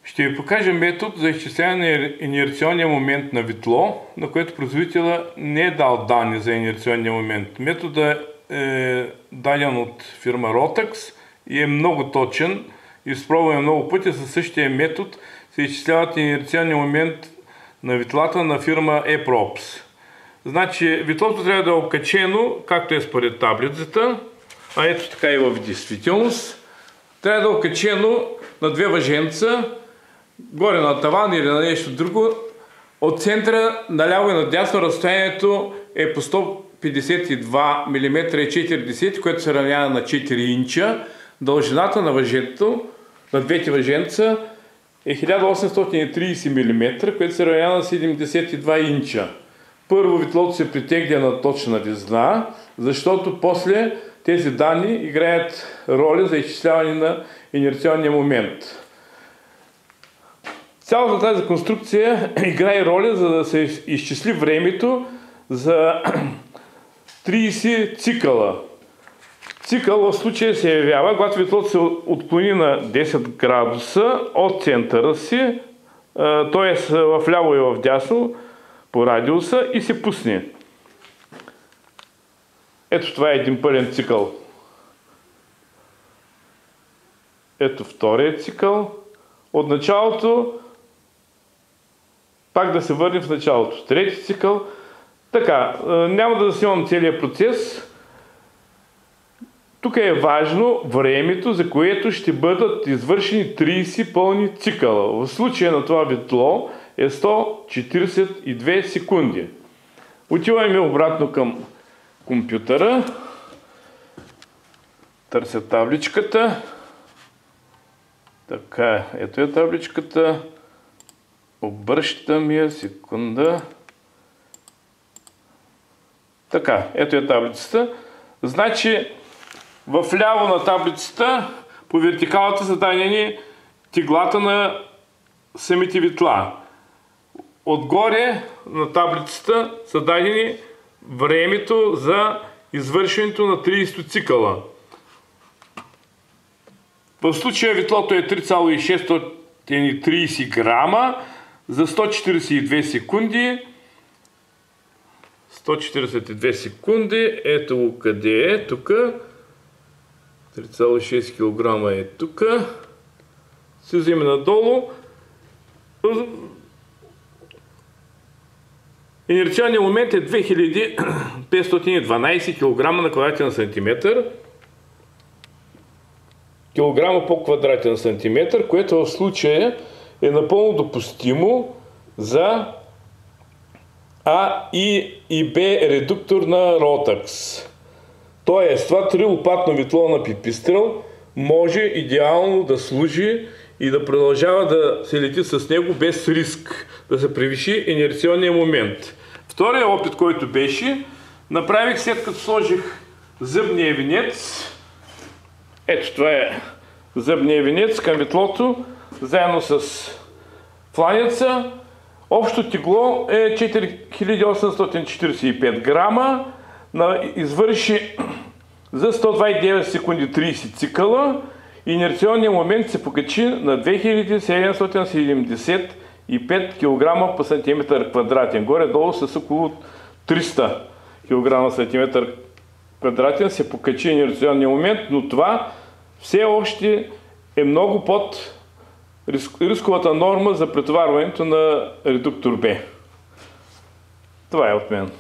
Ще ви покажа метод за изчисляване на инерционния момент на ветло, на което производителя не е дал данни за инерционния момент. Методът е даден от фирма Rotax и е много точен. Изпробваме много пъти със същия метод се изчисляват инерционния момент на ветлата на фирма EPROPS. Значи ветлото трябва да е окачено, както е според таблицата, а ето така и в действителност. Трябва да е окачено на две въженца, горе на таван или на нещо друго. От центъра наляво и надясно разстоянието е по 152 мм и 4, което се равнява на 4 инча. Дължината на въжето, на двете въженца е 1830 мм, което се равнява на 72 инча. Първо ветлото се притегля на точна везна, защото после тези данни играят роля за изчисляване на инерционния момент. Цялата тази конструкция играе роля, за да се изчисли времето за 30 цикъла. Цикъл в случая се явява, когато ветлото се отклони на 10 градуса от центъра си, т.е. в ляво и в дясно по радиуса и се пусне. Ето това е един пълен цикъл. Ето втория цикъл. От началото пак да се върнем в началото. Трети цикъл. Така, няма да заснимам целият процес. Тук е важно времето, за което ще бъдат извършени 30 пълни цикъла. В случая на това ветло е 142 секунди. Отиваме обратно към компютъра. Търся табличката. Така, ето е табличката. Обръщам я, секунда. Така, ето е таблицата. Значи, в ляво на таблицата, по вертикалата са дадени теглата на самите ветла. Отгоре на таблицата са дадени времето за извършването на 30 цикъла. В случая ветлото е 3,630 грама за 142 секунди. 142 секунди, ето го къде е, тук. 3,6 кг е тук. Слизаме надолу. Инерционният момент е 2512 кг на квадратен сантиметър. Килограма по квадратен сантиметър, което в случая е напълно допустимо за А и Б редуктор на Rotax. Тоест, това трилопатно ветло на пипистрел може идеално да служи и да продължава да се лети с него без риск да се превиши инерционния момент. Втория опит, който беше, направих след като сложих зъбния венец. Ето това е зъбния венец към ветлото, заедно с фланеца. Общо тегло е 4845 грама. Извърши за 129 секунди 30 цикъла. Инерционният момент се покачи на 2775 кг по сантиметър квадратен. Горе-долу с около 300 кг сантиметър квадратен се покачи инерционния момент, но това все още е много под рисковата норма за претоварването на редуктор Б. Това е от мен.